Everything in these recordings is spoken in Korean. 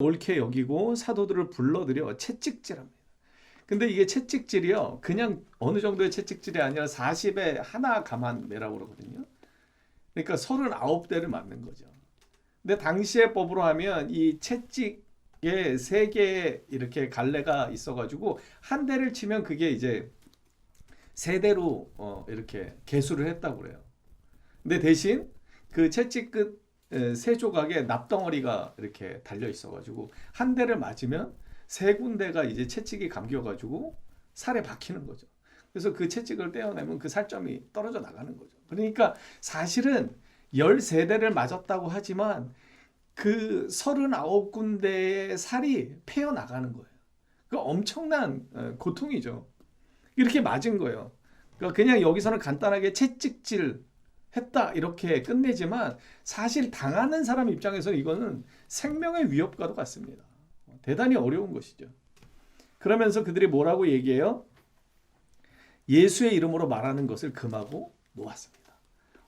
옳게 여기고 사도들을 불러들여 채찍질합니다. 근데 이게 채찍질이요, 그냥 어느 정도의 채찍질이 아니라 40에 하나 감한매라고 그러거든요. 그러니까 39대를 맞는 거죠. 근데 당시의 법으로 하면 이 채찍에 세 개의 이렇게 갈래가 있어가지고 한 대를 치면 그게 이제 세 대로 이렇게 개수를 했다고 그래요. 근데 대신 그 채찍 끝 세 조각에 납덩어리가 이렇게 달려 있어가지고 한 대를 맞으면 세 군데가 이제 채찍이 감겨가지고 살에 박히는 거죠. 그래서 그 채찍을 떼어내면 그 살점이 떨어져 나가는 거죠. 그러니까 사실은 13대를 맞았다고 하지만 그 39군데의 살이 패어 나가는 거예요. 그 엄청난 고통이죠. 이렇게 맞은 거예요. 그러니까 그냥 여기서는 간단하게 채찍질 했다 이렇게 끝내지만 사실 당하는 사람 입장에서 이거는 생명의 위협과도 같습니다. 대단히 어려운 것이죠. 그러면서 그들이 뭐라고 얘기해요? 예수의 이름으로 말하는 것을 금하고 놓았습니다.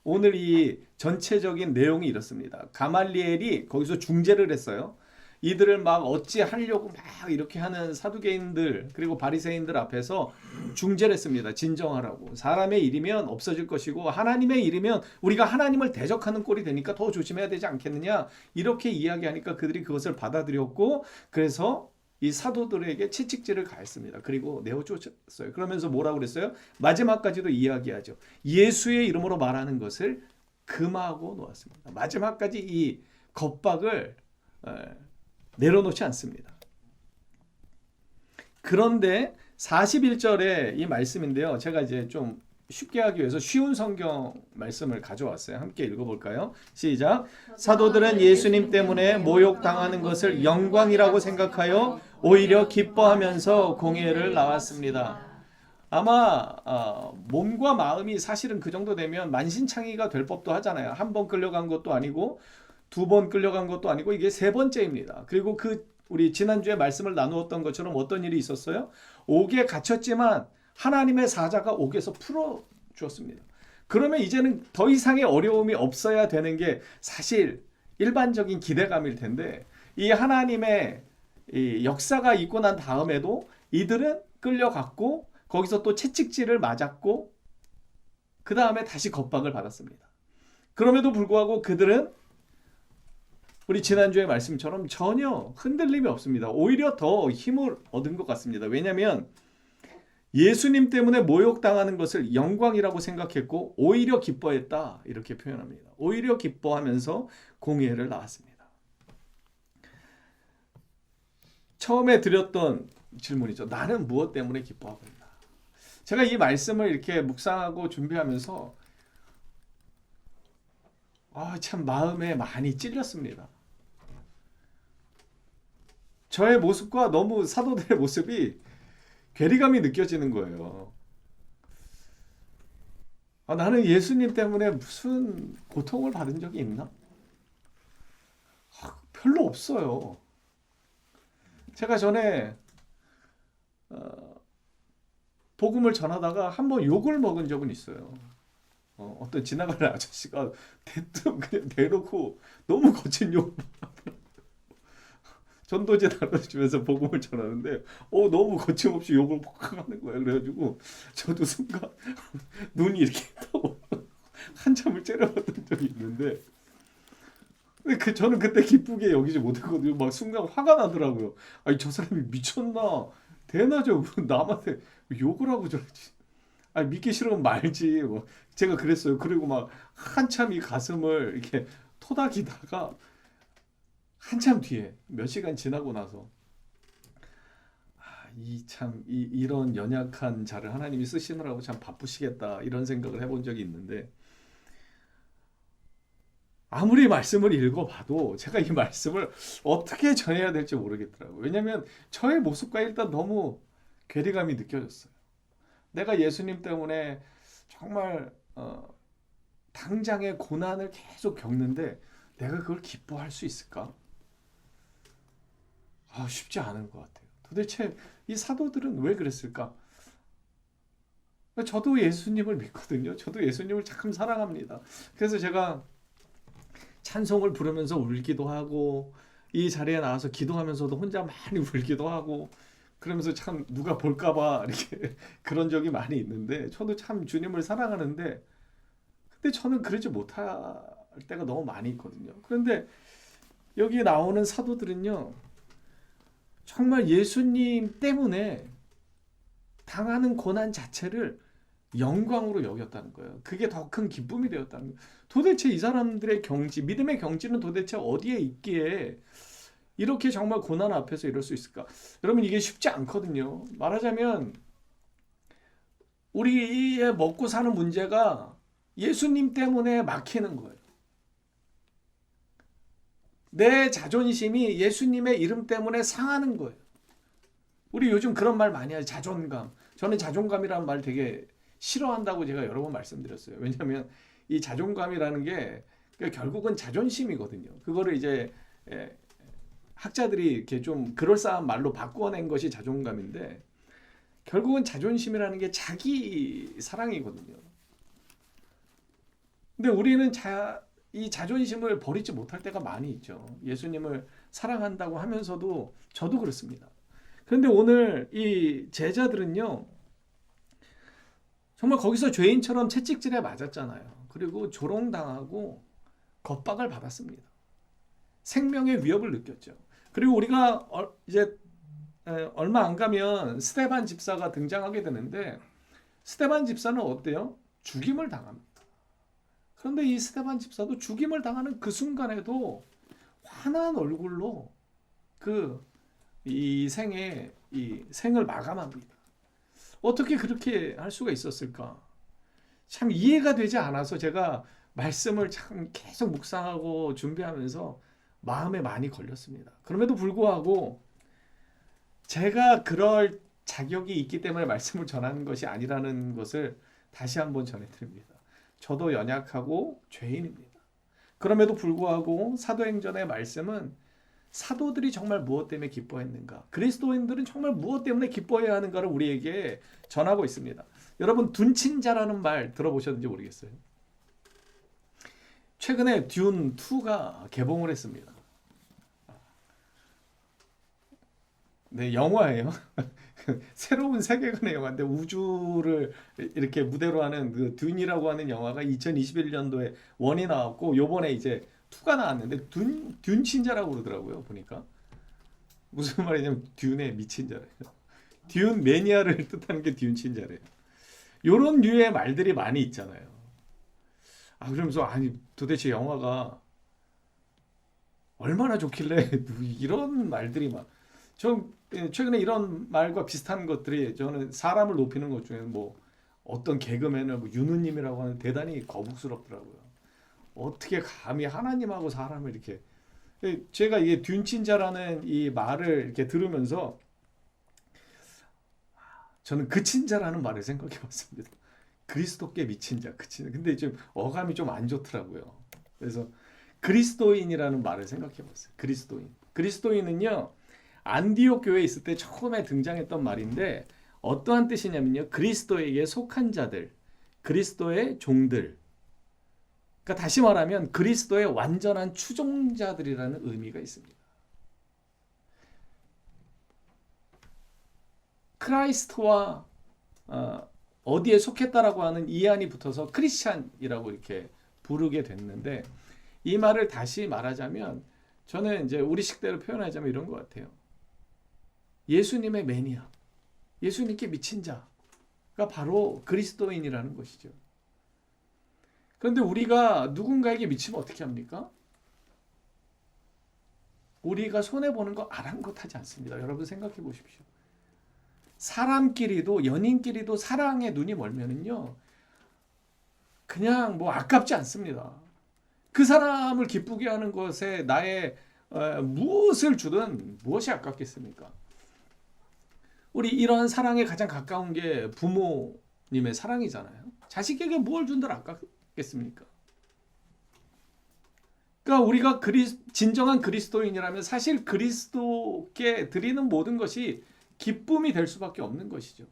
오늘 이 전체적인 내용이 이렇습니다. 가말리엘이 거기서 중재를 했어요. 이들을 막 어찌하려고 막 이렇게 하는 사두개인들 그리고 바리새인들 앞에서 중재를 했습니다. 진정하라고. 사람의 일이면 없어질 것이고 하나님의 일이면 우리가 하나님을 대적하는 꼴이 되니까 더 조심해야 되지 않겠느냐, 이렇게 이야기하니까 그들이 그것을 받아들였고, 그래서 이 사도들에게 채찍질을 가했습니다. 그리고 내어 쫓았어요. 그러면서 뭐라고 그랬어요? 마지막까지도 이야기하죠. 예수의 이름으로 말하는 것을 금하고 놓았습니다. 마지막까지 이 겁박을 내려놓지 않습니다. 그런데 41절에 이 말씀인데요. 제가 이제 좀 쉽게 하기 위해서 쉬운 성경 말씀을 가져왔어요. 함께 읽어볼까요? 시작. 사도들은 예수님 때문에 모욕당하는 것을 영광이라고 생각하여 오히려 기뻐하면서 공회를 나왔습니다. 아마 몸과 마음이 사실은 그 정도 되면 만신창이가 될 법도 하잖아요. 한 번 끌려간 것도 아니고 두 번 끌려간 것도 아니고 이게 세 번째입니다. 그리고 우리 지난주에 말씀을 나누었던 것처럼 어떤 일이 있었어요? 옥에 갇혔지만 하나님의 사자가 옥에서 풀어 주었습니다. 그러면 이제는 더 이상의 어려움이 없어야 되는 게 사실 일반적인 기대감일 텐데, 이 하나님의 이 역사가 있고 난 다음에도 이들은 끌려갔고 거기서 또 채찍질을 맞았고 그 다음에 다시 겁박을 받았습니다. 그럼에도 불구하고 그들은 우리 지난주의 말씀처럼 전혀 흔들림이 없습니다. 오히려 더 힘을 얻은 것 같습니다. 왜냐하면 예수님 때문에 모욕당하는 것을 영광이라고 생각했고 오히려 기뻐했다, 이렇게 표현합니다. 오히려 기뻐하면서 공회를 나왔습니다. 처음에 드렸던 질문이죠. 나는 무엇 때문에 기뻐하고 있나? 제가 이 말씀을 이렇게 묵상하고 준비하면서 참 마음에 많이 찔렸습니다. 저의 모습과 너무 사도들의 모습이 괴리감이 느껴지는 거예요. 나는 예수님 때문에 무슨 고통을 받은 적이 있나? 별로 없어요. 제가 전에 복음을 전하다가 한번 욕을 먹은 적은 있어요. 어떤 지나가는 아저씨가 대뜸 그냥 대놓고 너무 거친 욕, 전도제 나눠주면서 복음을 전하는데 너무 거침없이 욕을 팍 하는 거예요. 그래가지고 저도 순간 눈이 이렇게 타고 한참을 째려봤던 적이 있는데, 저는 그때 기쁘게 여기지 못했거든요. 막 순간 화가 나더라고요. 아니 저 사람이 미쳤나? 대낮에 남한테 욕을 하고 저러지. 아니 믿기 싫으면 말지. 뭐 제가 그랬어요. 그리고 막 한참 이 가슴을 이렇게 토닥이다가 한참 뒤에 몇 시간 지나고 나서 이런 연약한 자를 하나님이 쓰시느라고 참 바쁘시겠다, 이런 생각을 해본 적이 있는데, 아무리 말씀을 읽어봐도 제가 이 말씀을 어떻게 전해야 될지 모르겠더라고요. 왜냐하면 저의 모습과 일단 너무 괴리감이 느껴졌어요. 내가 예수님 때문에 정말 당장의 고난을 계속 겪는데 내가 그걸 기뻐할 수 있을까? 쉽지 않은 것 같아요. 도대체 이 사도들은 왜 그랬을까? 저도 예수님을 믿거든요. 저도 예수님을 참 사랑합니다. 그래서 제가 찬송을 부르면서 울기도 하고 이 자리에 나와서 기도하면서도 혼자 많이 울기도 하고 그러면서 참 누가 볼까 봐 이렇게 그런 적이 많이 있는데 저도 참 주님을 사랑하는데 근데 저는 그러지 못할 때가 너무 많이 있거든요. 그런데 여기 나오는 사도들은요. 정말 예수님 때문에 당하는 고난 자체를 영광으로 여겼다는 거예요. 그게 더 큰 기쁨이 되었다는 거예요. 도대체 이 사람들의 경지, 믿음의 경지는 도대체 어디에 있기에 이렇게 정말 고난 앞에서 이럴 수 있을까? 여러분 이게 쉽지 않거든요. 말하자면 우리의 먹고 사는 문제가 예수님 때문에 막히는 거예요. 내 자존심이 예수님의 이름 때문에 상하는 거예요. 우리 요즘 그런 말 많이 하죠. 자존감. 저는 자존감이라는 말 되게 싫어한다고 제가 여러 번 말씀드렸어요. 왜냐하면 이 자존감이라는 게 결국은 자존심이거든요. 그거를 이제 학자들이 이렇게 좀 그럴싸한 말로 바꿔낸 것이 자존감인데 결국은 자존심이라는 게 자기 사랑이거든요. 근데 우리는 이 자존심을 버리지 못할 때가 많이 있죠. 예수님을 사랑한다고 하면서도 저도 그렇습니다. 그런데 오늘 이 제자들은요. 정말 거기서 죄인처럼 채찍질에 맞았잖아요. 그리고 조롱당하고 겁박을 받았습니다. 생명의 위협을 느꼈죠. 그리고 우리가 이제 얼마 안 가면 스데반 집사가 등장하게 되는데 스데반 집사는 어때요? 죽임을 당합니다. 그런데 이 스데반 집사도 죽임을 당하는 그 순간에도 환한 얼굴로 이 생을 마감합니다. 어떻게 그렇게 할 수가 있었을까? 참 이해가 되지 않아서 제가 말씀을 참 계속 묵상하고 준비하면서 마음에 많이 걸렸습니다. 그럼에도 불구하고 제가 그럴 자격이 있기 때문에 말씀을 전하는 것이 아니라는 것을 다시 한번 전해드립니다. 저도 연약하고 죄인입니다. 그럼에도 불구하고 사도행전의 말씀은 사도들이 정말 무엇 때문에 기뻐했는가? 그리스도인들은 정말 무엇 때문에 기뻐해야 하는가를 우리에게 전하고 있습니다. 여러분 둔친자라는 말 들어보셨는지 모르겠어요. 최근에 듄 2가 개봉을 했습니다. 네, 영화예요. 새로운 세계관의 영화인데 우주를 이렇게 무대로 하는 그 듄이라고 하는 영화가 2021년도에 1이 나왔고 요번에 이제 2가 나왔는데 듄 친자라고 그러더라고요. 보니까 무슨 말이냐면 듄에 미친 자래요. 듄 매니아를 뜻하는 게 듄 친자래요. 요런 류의 말들이 많이 있잖아요. 그러면서 아니 도대체 영화가 얼마나 좋길래 이런 말들이 막 전 최근에 이런 말과 비슷한 것들이 저는 사람을 높이는 것 중에 뭐 어떤 개그맨을 뭐 윤우님이라고 하는 대단히 거북스럽더라고요. 어떻게 감히 하나님하고 사람을 이렇게 제가 이게 듄친자라는 이 말을 이렇게 들으면서 저는 그 친자라는 말을 생각해 봤습니다. 그리스도께 미친 자, 그 친자. 근데 좀 어감이 좀 안 좋더라고요. 그래서 그리스도인이라는 말을 생각해 봤어요. 그리스도인. 그리스도인은요. 안디옥 교회에 있을 때 처음에 등장했던 말인데 어떠한 뜻이냐면요. 그리스도에게 속한 자들, 그리스도의 종들. 그러니까 다시 말하면 그리스도의 완전한 추종자들이라는 의미가 있습니다. 크라이스트와 어디에 속했다라고 하는 이안이 붙어서 크리스찬이라고 이렇게 부르게 됐는데 이 말을 다시 말하자면 저는 이제 우리식대로 표현하자면 이런 것 같아요. 예수님의 매니아, 예수님께 미친 자가 바로 그리스도인이라는 것이죠. 그런데 우리가 누군가에게 미치면 어떻게 합니까? 우리가 손해보는 거 아랑곳하지 않습니다. 여러분 생각해 보십시오. 사람끼리도 연인끼리도 사랑에 눈이 멀면은요 그냥 뭐 아깝지 않습니다. 그 사람을 기쁘게 하는 것에 나의 무엇을 주든 무엇이 아깝겠습니까? 우리 이러한 사랑에 가장 가까운 게 부모님의 사랑이잖아요. 자식에게 뭘 준들 아깝겠습니까? 그러니까 우리가 진정한 그리스도인이라면 사실 그리스도께 드리는 모든 것이 기쁨이 될 수밖에 없는 것이죠.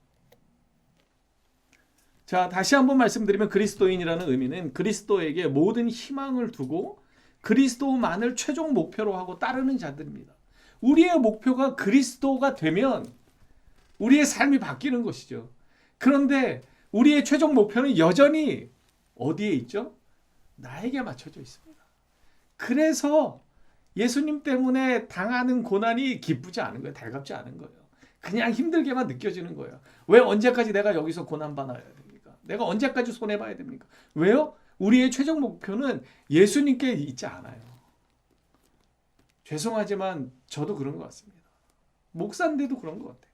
자, 다시 한번 말씀드리면 그리스도인이라는 의미는 그리스도에게 모든 희망을 두고 그리스도만을 최종 목표로 하고 따르는 자들입니다. 우리의 목표가 그리스도가 되면 우리의 삶이 바뀌는 것이죠. 그런데 우리의 최종 목표는 여전히 어디에 있죠? 나에게 맞춰져 있습니다. 그래서 예수님 때문에 당하는 고난이 기쁘지 않은 거예요. 달갑지 않은 거예요. 그냥 힘들게만 느껴지는 거예요. 왜 언제까지 내가 여기서 고난받아야 됩니까? 내가 언제까지 손해봐야 됩니까? 왜요? 우리의 최종 목표는 예수님께 있지 않아요. 죄송하지만 저도 그런 것 같습니다. 목사인데도 그런 것 같아요.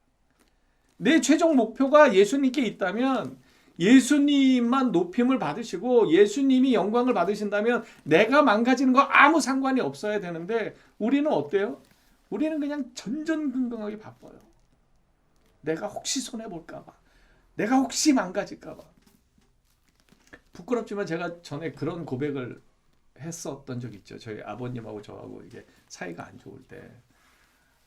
내 최종 목표가 예수님께 있다면 예수님만 높임을 받으시고 예수님이 영광을 받으신다면 내가 망가지는 거 아무 상관이 없어야 되는데 우리는 어때요? 우리는 그냥 전전긍긍하게 바빠요. 내가 혹시 손해볼까 봐. 내가 혹시 망가질까 봐. 부끄럽지만 제가 전에 그런 고백을 했었던 적이 있죠. 저희 아버님하고 저하고 이게 사이가 안 좋을 때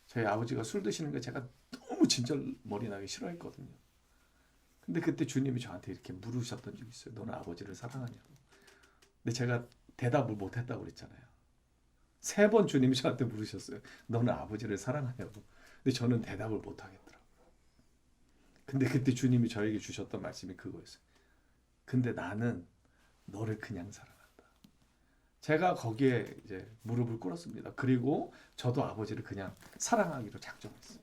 저희 아버지가 술 드시는 거 제가 너무 진짜 머리 나기 싫어했거든요. 근데 그때 주님이 저한테 이렇게 물으셨던 적이 있어요. 너는 아버지를 사랑하냐고. 근데 제가 대답을 못했다고 그랬잖아요. 3번 주님이 저한테 물으셨어요. 너는 아버지를 사랑하냐고. 근데 저는 대답을 못하겠더라고요. 근데 그때 주님이 저에게 주셨던 말씀이 그거였어요. 근데 나는 너를 그냥 사랑한다. 제가 거기에 이제 무릎을 꿇었습니다. 그리고 저도 아버지를 그냥 사랑하기로 작정했어요.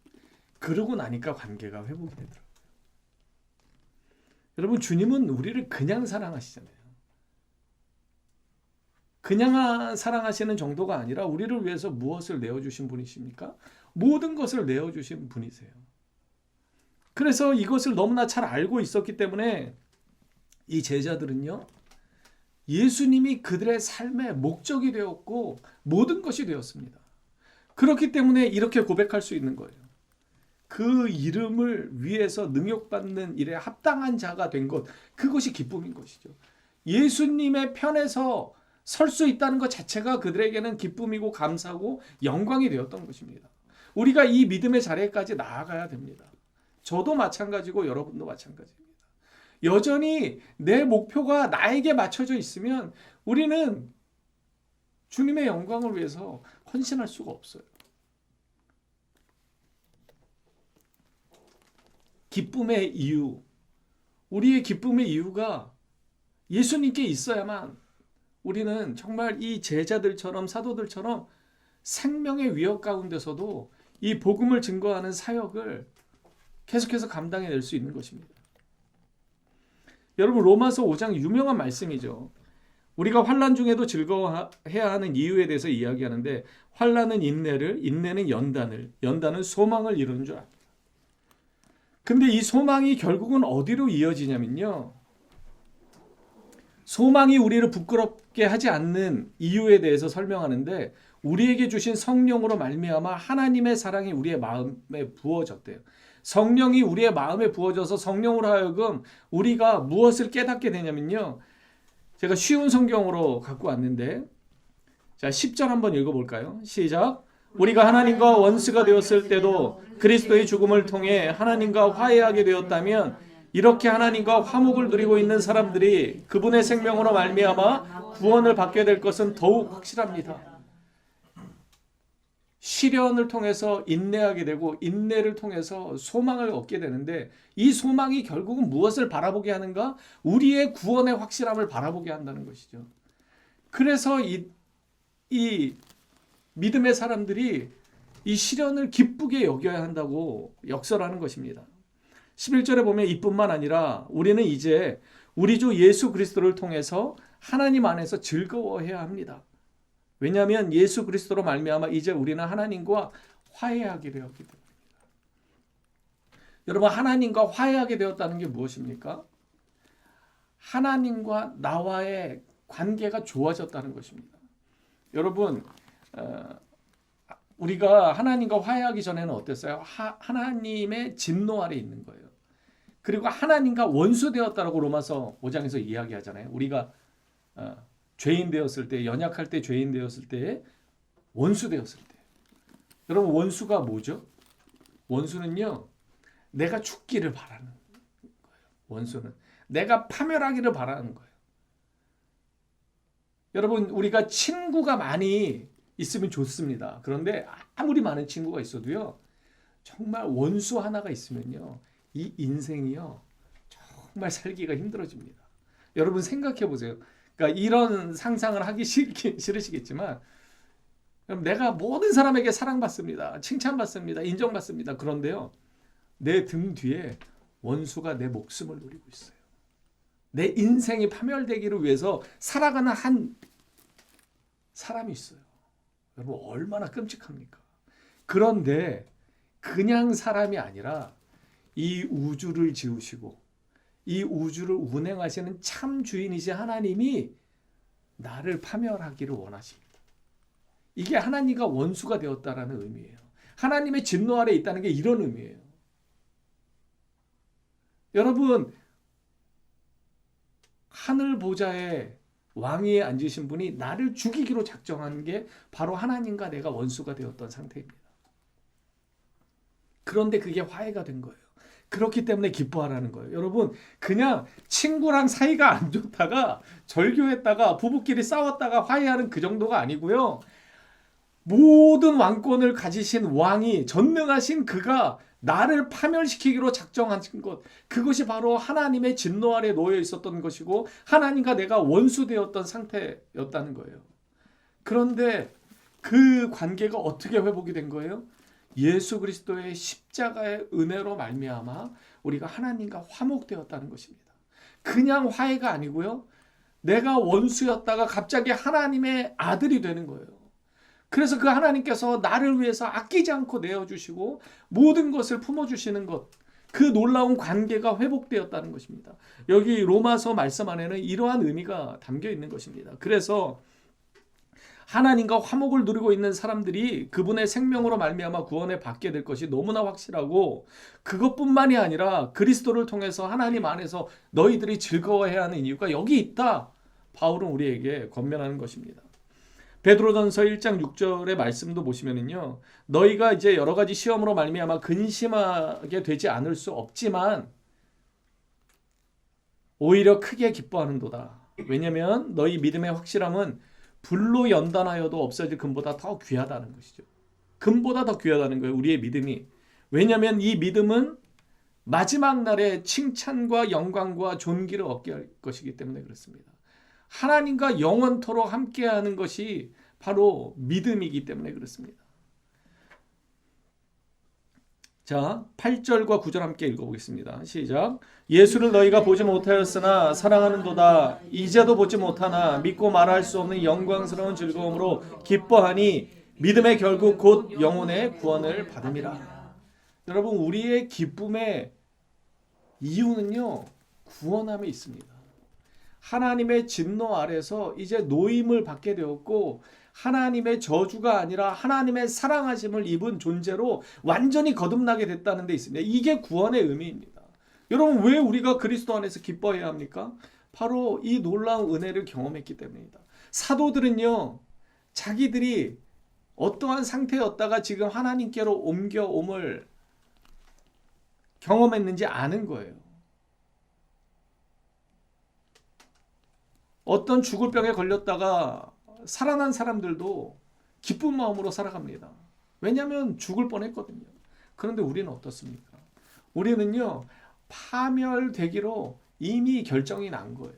그러고 나니까 관계가 회복이 되더라고요. 여러분, 주님은 우리를 그냥 사랑하시잖아요. 그냥 사랑하시는 정도가 아니라 우리를 위해서 무엇을 내어주신 분이십니까? 모든 것을 내어주신 분이세요. 그래서 이것을 너무나 잘 알고 있었기 때문에 이 제자들은요, 예수님이 그들의 삶의 목적이 되었고 모든 것이 되었습니다. 그렇기 때문에 이렇게 고백할 수 있는 거예요. 그 이름을 위해서 능욕받는 일에 합당한 자가 된 것, 그것이 기쁨인 것이죠. 예수님의 편에서 설 수 있다는 것 자체가 그들에게는 기쁨이고 감사고 영광이 되었던 것입니다. 우리가 이 믿음의 자리에까지 나아가야 됩니다. 저도 마찬가지고 여러분도 마찬가지입니다. 여전히 내 목표가 나에게 맞춰져 있으면 우리는 주님의 영광을 위해서 헌신할 수가 없어요. 기쁨의 이유, 우리의 기쁨의 이유가 예수님께 있어야만 우리는 정말 이 제자들처럼 사도들처럼 생명의 위협 가운데서도 이 복음을 증거하는 사역을 계속해서 감당해낼 수 있는 것입니다. 여러분, 로마서 5장 유명한 말씀이죠. 우리가 환난 중에도 즐거워해야 하는 이유에 대해서 이야기하는데 환난은 인내를, 인내는 연단을, 연단은 소망을 이루는 줄 압니다. 근데 이 소망이 결국은 어디로 이어지냐면요, 소망이 우리를 부끄럽게 하지 않는 이유에 대해서 설명하는데 우리에게 주신 성령으로 말미암아 하나님의 사랑이 우리의 마음에 부어졌대요. 성령이 우리의 마음에 부어져서 성령으로 하여금 우리가 무엇을 깨닫게 되냐면요, 제가 쉬운 성경으로 갖고 왔는데, 자, 10절 한번 읽어볼까요? 시작. 우리가 하나님과 원수가 되었을 때도 그리스도의 죽음을 통해 하나님과 화해하게 되었다면 이렇게 하나님과 화목을 누리고 있는 사람들이 그분의 생명으로 말미암아 구원을 받게 될 것은 더욱 확실합니다. 시련을 통해서 인내하게 되고 인내를 통해서 소망을 얻게 되는데 이 소망이 결국은 무엇을 바라보게 하는가? 우리의 구원의 확실함을 바라보게 한다는 것이죠. 그래서 이 믿음의 사람들이 이 시련을 기쁘게 여겨야 한다고 역설하는 것입니다. 11절에 보면 이뿐만 아니라 우리는 이제 우리 주 예수 그리스도를 통해서 하나님 안에서 즐거워해야 합니다. 왜냐하면 예수 그리스도로 말미암아 이제 우리는 하나님과 화해하게 되었기 때문입니다. 여러분, 하나님과 화해하게 되었다는 게 무엇입니까? 하나님과 나와의 관계가 좋아졌다는 것입니다. 여러분, 우리가 하나님과 화해하기 전에는 어땠어요? 하나님의 진노 아래 있는 거예요. 그리고 하나님과 원수 되었다라고 로마서 5장에서 이야기하잖아요. 우리가 죄인 되었을 때, 연약할 때 죄인 되었을 때, 원수 되었을 때. 여러분, 원수가 뭐죠? 원수는요, 내가 죽기를 바라는 거예요. 원수는 내가 파멸하기를 바라는 거예요. 여러분, 우리가 친구가 많이 있으면 좋습니다. 그런데 아무리 많은 친구가 있어도요, 정말 원수 하나가 있으면요, 이 인생이요, 정말 살기가 힘들어집니다. 여러분 생각해 보세요. 그러니까 이런 상상을 하기 싫으시겠지만, 내가 모든 사람에게 사랑받습니다. 칭찬받습니다. 인정받습니다. 그런데요, 내 등 뒤에 원수가 내 목숨을 노리고 있어요. 내 인생이 파멸되기를 위해서 살아가는 한 사람이 있어요. 여러분, 얼마나 끔찍합니까? 그런데 그냥 사람이 아니라 이 우주를 지으시고 이 우주를 운행하시는 참 주인이신 하나님이 나를 파멸하기를 원하십니다. 이게 하나님과 원수가 되었다라는 의미예요. 하나님의 진노 아래 있다는 게 이런 의미예요. 여러분, 하늘 보좌에 왕위에 앉으신 분이 나를 죽이기로 작정한 게 바로 하나님과 내가 원수가 되었던 상태입니다. 그런데 그게 화해가 된 거예요. 그렇기 때문에 기뻐하라는 거예요. 여러분, 그냥 친구랑 사이가 안 좋다가 절교했다가 부부끼리 싸웠다가 화해하는 그 정도가 아니고요. 모든 왕권을 가지신 왕이, 전능하신 그가 나를 파멸시키기로 작정하신 것, 그것이 바로 하나님의 진노 아래 놓여 있었던 것이고 하나님과 내가 원수되었던 상태였다는 거예요. 그런데 그 관계가 어떻게 회복이 된 거예요? 예수 그리스도의 십자가의 은혜로 말미암아 우리가 하나님과 화목되었다는 것입니다. 그냥 화해가 아니고요, 내가 원수였다가 갑자기 하나님의 아들이 되는 거예요. 그래서 그 하나님께서 나를 위해서 아끼지 않고 내어주시고 모든 것을 품어주시는 것, 그 놀라운 관계가 회복되었다는 것입니다. 여기 로마서 말씀 안에는 이러한 의미가 담겨 있는 것입니다. 그래서 하나님과 화목을 누리고 있는 사람들이 그분의 생명으로 말미암아 구원을 받게 될 것이 너무나 확실하고, 그것뿐만이 아니라 그리스도를 통해서 하나님 안에서 너희들이 즐거워해야 하는 이유가 여기 있다, 바울은 우리에게 권면하는 것입니다. 베드로전서 1장 6절의 말씀도 보시면은요, 너희가 이제 여러 가지 시험으로 말미암아 근심하게 되지 않을 수 없지만 오히려 크게 기뻐하는도다. 왜냐하면 너희 믿음의 확실함은 불로 연단하여도 없어질 금보다 더 귀하다는 것이죠. 금보다 더 귀하다는 거예요, 우리의 믿음이. 왜냐하면 이 믿음은 마지막 날에 칭찬과 영광과 존귀를 얻게 할 것이기 때문에 그렇습니다. 하나님과 영원토록 함께하는 것이 바로 믿음이기 때문에 그렇습니다. 자, 8절과 9절 함께 읽어보겠습니다. 시작. 예수를 너희가 보지 못하였으나 사랑하는도다. 이제도 보지 못하나 믿고 말할 수 없는 영광스러운 즐거움으로 기뻐하니 믿음의 결국 곧 영혼의 구원을 받음이라. 여러분, 우리의 기쁨의 이유는요, 구원함에 있습니다. 하나님의 진노 아래서 이제 노임을 받게 되었고, 하나님의 저주가 아니라 하나님의 사랑하심을 입은 존재로 완전히 거듭나게 됐다는 데 있습니다. 이게 구원의 의미입니다. 여러분, 왜 우리가 그리스도 안에서 기뻐해야 합니까? 바로 이 놀라운 은혜를 경험했기 때문입니다. 사도들은요, 자기들이 어떠한 상태였다가 지금 하나님께로 옮겨옴을 경험했는지 아는 거예요. 어떤 죽을 병에 걸렸다가 살아난 사람들도 기쁜 마음으로 살아갑니다. 왜냐하면 죽을 뻔했거든요. 그런데 우리는 어떻습니까? 우리는요, 파멸되기로 이미 결정이 난 거예요.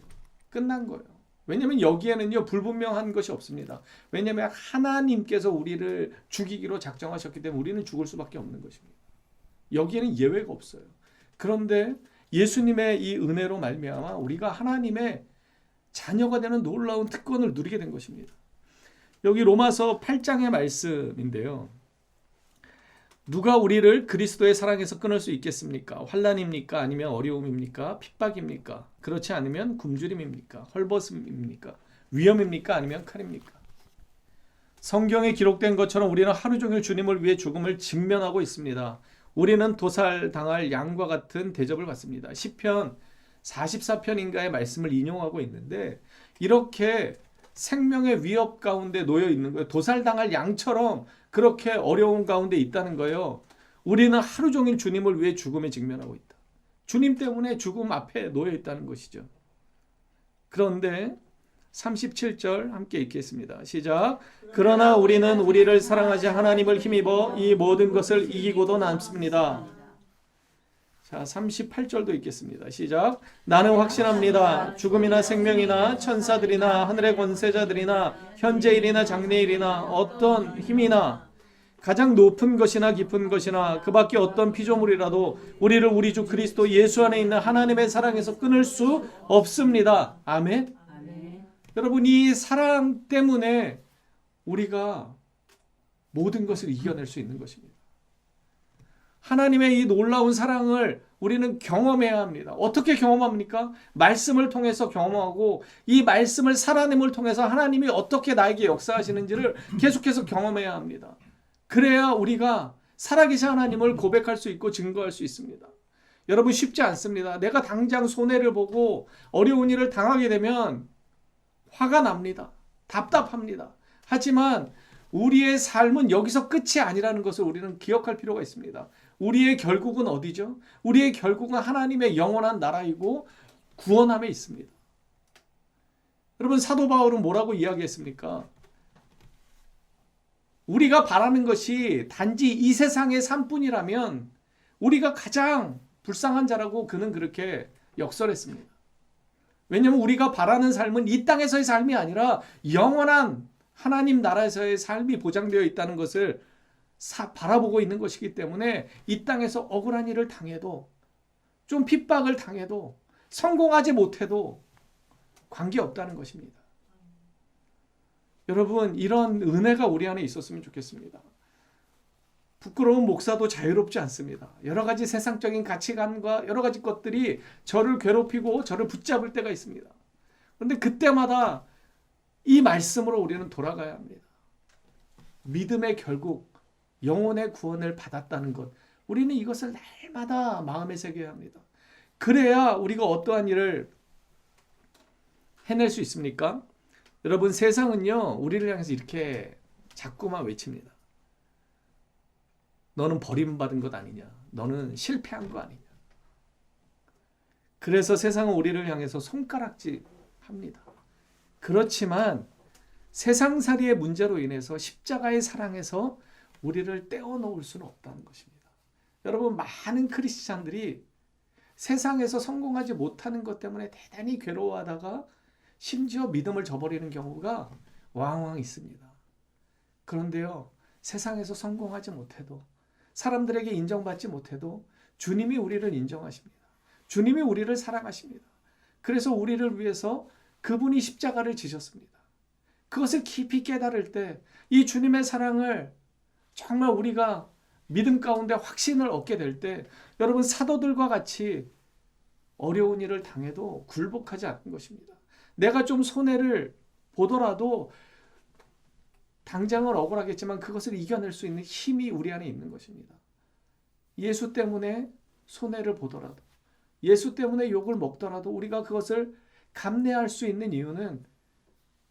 끝난 거예요. 왜냐하면 여기에는요, 불분명한 것이 없습니다. 왜냐하면 하나님께서 우리를 죽이기로 작정하셨기 때문에 우리는 죽을 수밖에 없는 것입니다. 여기에는 예외가 없어요. 그런데 예수님의 이 은혜로 말미암아 우리가 하나님의 자녀가 되는 놀라운 특권을 누리게 된 것입니다. 여기 로마서 8장의 말씀인데요. 누가 우리를 그리스도의 사랑에서 끊을 수 있겠습니까? 환난입니까? 아니면 어려움입니까? 핍박입니까? 그렇지 않으면 굶주림입니까? 헐벗음입니까? 위험입니까? 아니면 칼입니까? 성경에 기록된 것처럼 우리는 하루 종일 주님을 위해 죽음을 직면하고 있습니다. 우리는 도살당할 양과 같은 대접을 받습니다. 시편 44편인가의 말씀을 인용하고 있는데, 이렇게 생명의 위협 가운데 놓여 있는 거예요. 도살당할 양처럼 그렇게 어려운 가운데 있다는 거예요. 우리는 하루 종일 주님을 위해 죽음에 직면하고 있다. 주님 때문에 죽음 앞에 놓여 있다는 것이죠. 그런데 37절 함께 읽겠습니다. 시작. 그러나 우리는 우리를 사랑하지 하나님을 힘입어 이 모든 것을 이기고도 남습니다. 자, 38절도 읽겠습니다. 시작. 나는 확신합니다. 죽음이나 생명이나 천사들이나 하늘의 권세자들이나 현재일이나 장래일이나 어떤 힘이나 가장 높은 것이나 깊은 것이나 그 밖에 어떤 피조물이라도 우리를 우리 주 그리스도 예수 안에 있는 하나님의 사랑에서 끊을 수 없습니다. 아멘. 여러분, 이 사랑 때문에 우리가 모든 것을 이겨낼 수 있는 것입니다. 하나님의 이 놀라운 사랑을 우리는 경험해야 합니다. 어떻게 경험합니까? 말씀을 통해서 경험하고 이 말씀을 살아냄을 통해서 하나님이 어떻게 나에게 역사하시는지를 계속해서 경험해야 합니다. 그래야 우리가 살아계신 하나님을 고백할 수 있고 증거할 수 있습니다. 여러분, 쉽지 않습니다. 내가 당장 손해를 보고 어려운 일을 당하게 되면 화가 납니다. 답답합니다. 하지만 우리의 삶은 여기서 끝이 아니라는 것을 우리는 기억할 필요가 있습니다. 우리의 결국은 어디죠? 우리의 결국은 하나님의 영원한 나라이고 구원함에 있습니다. 여러분, 사도 바울은 뭐라고 이야기했습니까? 우리가 바라는 것이 단지 이 세상의 삶뿐이라면 우리가 가장 불쌍한 자라고 그는 그렇게 역설했습니다. 왜냐하면 우리가 바라는 삶은 이 땅에서의 삶이 아니라 영원한 하나님 나라에서의 삶이 보장되어 있다는 것을 바라보고 있는 것이기 때문에 이 땅에서 억울한 일을 당해도, 좀 핍박을 당해도, 성공하지 못해도 관계없다는 것입니다. 여러분, 이런 은혜가 우리 안에 있었으면 좋겠습니다. 부끄러운 목사도 자유롭지 않습니다. 여러 가지 세상적인 가치관과 여러 가지 것들이 저를 괴롭히고 저를 붙잡을 때가 있습니다. 그런데 그때마다 이 말씀으로 우리는 돌아가야 합니다. 믿음의 결국 영혼의 구원을 받았다는 것, 우리는 이것을 날마다 마음에 새겨야 합니다. 그래야 우리가 어떠한 일을 해낼 수 있습니까? 여러분, 세상은요 우리를 향해서 이렇게 자꾸만 외칩니다. 너는 버림받은 것 아니냐, 너는 실패한 거 아니냐. 그래서 세상은 우리를 향해서 손가락질합니다. 그렇지만 세상살이의 문제로 인해서 십자가의 사랑에서 우리를 떼어놓을 수는 없다는 것입니다. 여러분, 많은 크리스찬들이 세상에서 성공하지 못하는 것 때문에 대단히 괴로워하다가 심지어 믿음을 저버리는 경우가 왕왕 있습니다. 그런데요, 세상에서 성공하지 못해도, 사람들에게 인정받지 못해도 주님이 우리를 인정하십니다. 주님이 우리를 사랑하십니다. 그래서 우리를 위해서 그분이 십자가를 지셨습니다. 그것을 깊이 깨달을 때 이 주님의 사랑을 정말 우리가 믿음 가운데 확신을 얻게 될 때, 여러분, 사도들과 같이 어려운 일을 당해도 굴복하지 않는 것입니다. 내가 좀 손해를 보더라도 당장은 억울하겠지만 그것을 이겨낼 수 있는 힘이 우리 안에 있는 것입니다. 예수 때문에 손해를 보더라도, 예수 때문에 욕을 먹더라도 우리가 그것을 감내할 수 있는 이유는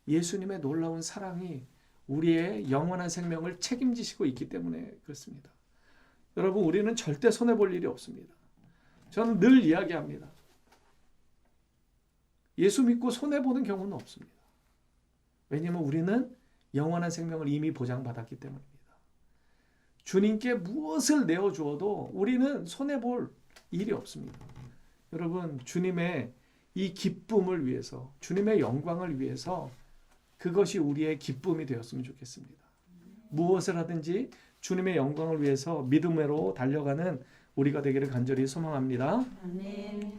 예수님의 놀라운 사랑이 우리의 영원한 생명을 책임지시고 있기 때문에 그렇습니다. 여러분, 우리는 절대 손해볼 일이 없습니다. 저는 늘 이야기합니다. 예수 믿고 손해보는 경우는 없습니다. 왜냐하면 우리는 영원한 생명을 이미 보장받았기 때문입니다. 주님께 무엇을 내어주어도 우리는 손해볼 일이 없습니다. 여러분, 주님의 이 기쁨을 위해서, 주님의 영광을 위해서 그것이 우리의 기쁨이 되었으면 좋겠습니다. 무엇을 하든지 주님의 영광을 위해서 믿음으로 달려가는 우리가 되기를 간절히 소망합니다. 아멘.